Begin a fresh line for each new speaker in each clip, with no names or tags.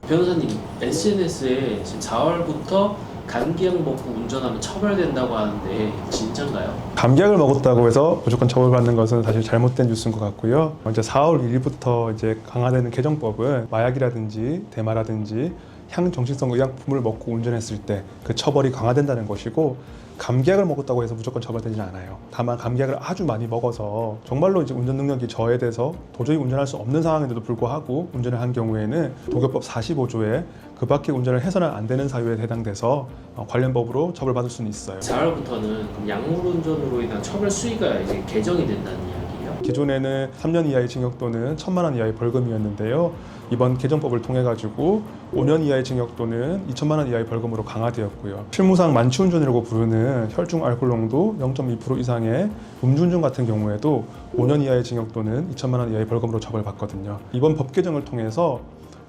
변호사님, SNS에 지금 4월부터 감기약 먹고 운전하면 처벌된다고 하는데 진짠가요?
감기약을 먹었다고 해서 무조건 처벌받는 것은 사실 잘못된 뉴스인 것 같고요. 이제 4월 1일부터 이제 강화되는 개정법은 마약이라든지 대마라든지 향정신성 의약품을 먹고 운전했을 때 그 처벌이 강화된다는 것이고, 감기약을 먹었다고 해서 무조건 처벌되지 않아요. 다만 감기약을 아주 많이 먹어서 정말로 이제 운전 능력이 저해돼서 도저히 운전할 수 없는 상황인데도 불구하고 운전을 한 경우에는 도교법 45조에 그 밖에 운전을 해서는 안 되는 사유에 해당돼서 관련 법으로 처벌받을 수는 있어요.
4월부터는 약물 운전으로 인한 처벌 수위가 이제 개정이 된다는 이야기예요.
기존에는 3년 이하의 징역 또는 1,000만 원 이하의 벌금이었는데요. 이번 개정법을 통해 가지고 5년 이하의 징역 또는 2,000만 원 이하의 벌금으로 강화되었고요. 실무상 만취운전이라고 부르는 혈중 알코올 농도 0.2% 이상의 음주운전 같은 경우에도 5년 이하의 징역 또는 2,000만 원 이하의 벌금으로 처벌받거든요. 이번 법 개정을 통해서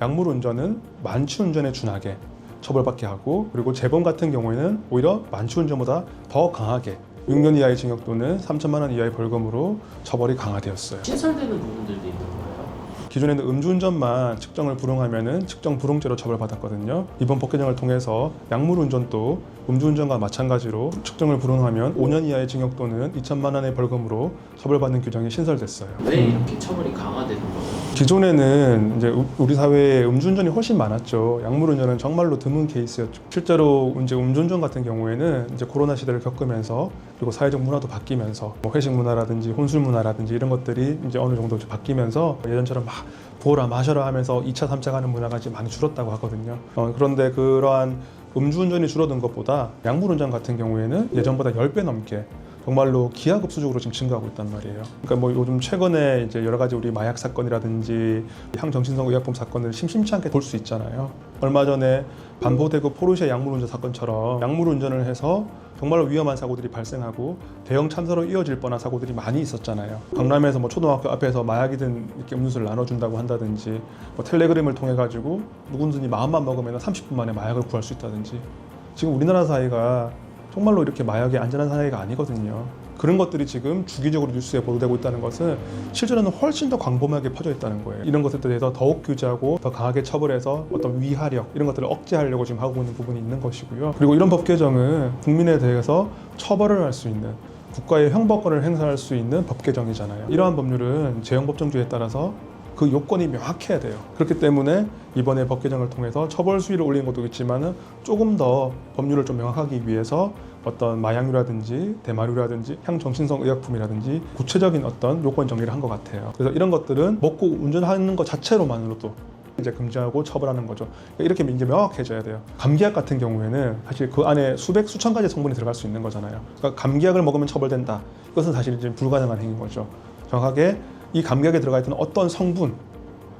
약물 운전은 만취운전에 준하게 처벌받게 하고, 그리고 재범 같은 경우에는 오히려 만취운전보다 더 강하게 6년 이하의 징역 또는 3,000만 원 이하의 벌금으로 처벌이 강화되었어요.
신설되는 부분들도 있는 거예요.
기존에는 음주운전만 측정을 불응하면은 측정 불응죄로 처벌받았거든요. 이번 법 개정을 통해서 약물 운전도 음주운전과 마찬가지로 측정을 불응하면 5년 이하의 징역 또는 2,000만 원의 벌금으로 처벌받는 규정이 신설됐어요.
왜 이렇게 처벌이 강화되는 거예요?
기존에는 이제 우리 사회에 음주운전이 훨씬 많았죠. 약물운전은 정말로 드문 케이스였죠. 실제로 이제 음주운전 같은 경우에는 이제 코로나 시대를 겪으면서, 그리고 사회적 문화도 바뀌면서 뭐 회식 문화라든지 혼술 문화라든지 이런 것들이 이제 어느 정도 바뀌면서 예전처럼 막 부어라 마셔라 하면서 2차, 3차 가는 문화가 이제 많이 줄었다고 하거든요. 그런데 그러한 음주운전이 줄어든 것보다 약물운전 같은 경우에는 예전보다 10배 넘게 정말로 기하급수적으로 지금 증가하고 있단 말이에요. 그러니까 뭐 요즘 최근에 이제 여러 가지 우리 마약 사건이라든지 향정신성 의약품 사건을 심심치 않게 볼 수 있잖아요. 얼마 전에 반포대교 포르쉐 약물운전 사건처럼 약물운전을 해서 정말로 위험한 사고들이 발생하고 대형 참사로 이어질 뻔한 사고들이 많이 있었잖아요. 강남에서 뭐 초등학교 앞에서 마약이든 이렇게 음료수를 나눠준다고 한다든지, 뭐 텔레그램을 통해 가지고 누군지 마음만 먹으면 30분 만에 마약을 구할 수 있다든지. 지금 우리나라 사회가 정말로 이렇게 마약이 안전한 사회가 아니거든요. 그런 것들이 지금 주기적으로 뉴스에 보도되고 있다는 것은 실제로는 훨씬 더 광범위하게 퍼져 있다는 거예요. 이런 것에 대해서 더욱 규제하고 더 강하게 처벌해서 어떤 위하력 이런 것들을 억제하려고 지금 하고 있는 부분이 있는 것이고요. 그리고 이런 법 개정은 국민에 대해서 처벌을 할 수 있는, 국가의 형법권을 행사할 수 있는 법 개정이잖아요. 이러한 법률은 재형법정주에 따라서 그 요건이 명확해야 돼요. 그렇기 때문에 이번에 법 개정을 통해서 처벌 수위를 올리는 것도 있지만 조금 더 법률을 좀 명확하기 위해서 어떤 마약류라든지 대마류라든지 향정신성 의약품이라든지 구체적인 어떤 요건 정리를 한 것 같아요. 그래서 이런 것들은 먹고 운전하는 것 자체로만으로도 이제 금지하고 처벌하는 거죠. 이렇게 이제 명확해져야 돼요. 감기약 같은 경우에는 사실 그 안에 수백 수천 가지 성분이 들어갈 수 있는 거잖아요. 그러니까 감기약을 먹으면 처벌된다. 이것은 사실 이제 불가능한 행위인 거죠. 정확하게 이 감기약에 들어가 있던 어떤 성분,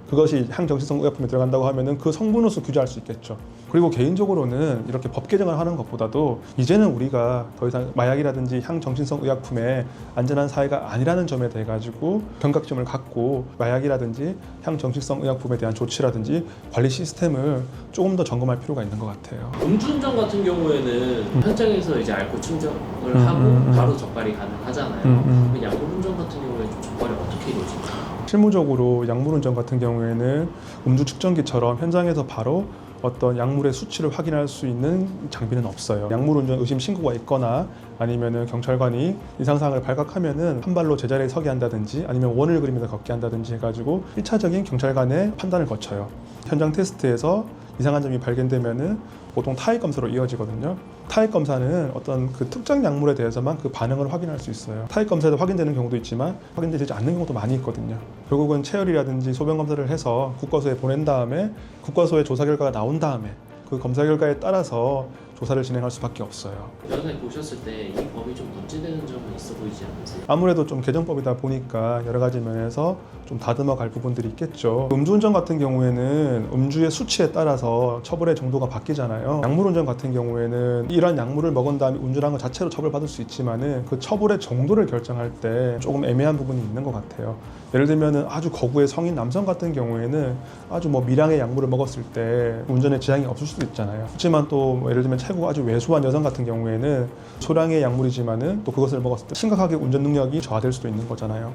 그것이 향정신성 의약품에 들어간다고 하면은 그 성분으로서 규제할 수 있겠죠. 그리고 개인적으로는 이렇게 법 개정을 하는 것보다도 이제는 우리가 더 이상 마약이라든지 향정신성 의약품의 안전한 사회가 아니라는 점에 대해 가지고 경각심을 갖고 마약이라든지 향정신성 의약품에 대한 조치라든지 관리 시스템을 조금 더 점검할 필요가 있는 것 같아요.
음주운전 같은 경우에는 현장에서 이제 알코올 충전을 하고 바로 적발이 가능하잖아요. 근데 약물운전 같은 경우에 좀 적발이 어떻게 이루어질까요?
실무적으로 약물운전 같은 경우에는 음주 측정기처럼 현장에서 바로 어떤 약물의 수치를 확인할 수 있는 장비는 없어요. 약물운전 의심 신고가 있거나 아니면은 경찰관이 이상사항을 발각하면은 한 발로 제자리에 서게 한다든지 아니면 원을 그리면서 걷게 한다든지 해가지고 1차적인 경찰관의 판단을 거쳐요. 현장 테스트에서 이상한 점이 발견되면은 보통 타액 검사로 이어지거든요. 타액 검사는 어떤 그 특정 약물에 대해서만 그 반응을 확인할 수 있어요. 타액 검사에도 확인되는 경우도 있지만 확인되지 않는 경우도 많이 있거든요. 결국은 체열이라든지 소변 검사를 해서 국과소에 보낸 다음에 국과소의 조사 결과가 나온 다음에 그 검사 결과에 따라서 조사를 진행할 수밖에 없어요.
변호사님 보셨을 때 이 법이 좀 문제되는 점은 있어 보이지 않으세요?
아무래도 좀 개정법이다 보니까 여러 가지 면에서 좀 다듬어 갈 부분들이 있겠죠. 음주운전 같은 경우에는 음주의 수치에 따라서 처벌의 정도가 바뀌잖아요. 약물운전 같은 경우에는 이러한 약물을 먹은 다음에 운전한 것 자체로 처벌받을 수 있지만은 그 처벌의 정도를 결정할 때 조금 애매한 부분이 있는 것 같아요. 예를 들면은 아주 거구의 성인 남성 같은 경우에는 아주 뭐 미량의 약물을 먹었을 때 운전에 지장이 없을 수도 있잖아요. 그렇지만 또 예를 들면 체구가 아주 왜소한 여성 같은 경우에는 소량의 약물이지만은 또 그것을 먹었을 때 심각하게 운전 능력이 저하될 수도 있는 거잖아요.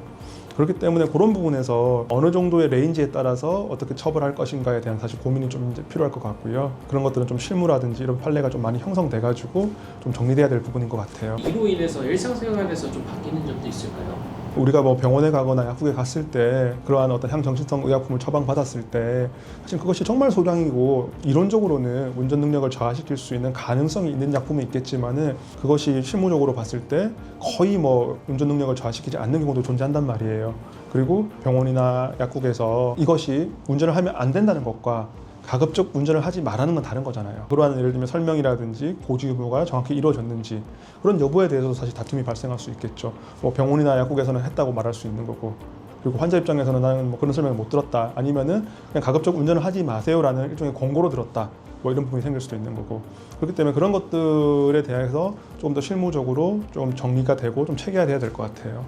그렇기 때문에 그런 부분에서 어느 정도의 레인지에 따라서 어떻게 처벌할 것인가에 대한 사실 고민이 좀 이제 필요할 것 같고요. 그런 것들은 좀 실무라든지 이런 판례가 좀 많이 형성돼가지고 좀 정리돼야 될 부분인 것 같아요.
이로 인해서 일상생활에서 좀 바뀌는 점도 있을까요?
우리가 뭐 병원에 가거나 약국에 갔을 때 그러한 어떤 향정신성 의약품을 처방받았을 때 사실 그것이 정말 소량이고 이론적으로는 운전 능력을 저하시킬 수 있는 가능성이 있는 약품은 있겠지만은 그것이 실무적으로 봤을 때 거의 뭐 운전 능력을 저하시키지 않는 경우도 존재한단 말이에요. 그리고 병원이나 약국에서 이것이 운전을 하면 안 된다는 것과 가급적 운전을 하지 말라는 건 다른 거잖아요. 그러한 예를 들면 설명이라든지 고지 유무가 정확히 이루어졌는지 그런 여부에 대해서도 사실 다툼이 발생할 수 있겠죠. 뭐 병원이나 약국에서는 했다고 말할 수 있는 거고, 그리고 환자 입장에서는 나는 뭐 그런 설명을 못 들었다, 아니면은 그냥 가급적 운전을 하지 마세요라는 일종의 권고로 들었다, 뭐 이런 부분이 생길 수도 있는 거고. 그렇기 때문에 그런 것들에 대해서 조금 더 실무적으로 좀 정리가 되고 좀 체계화돼야 될 것 같아요.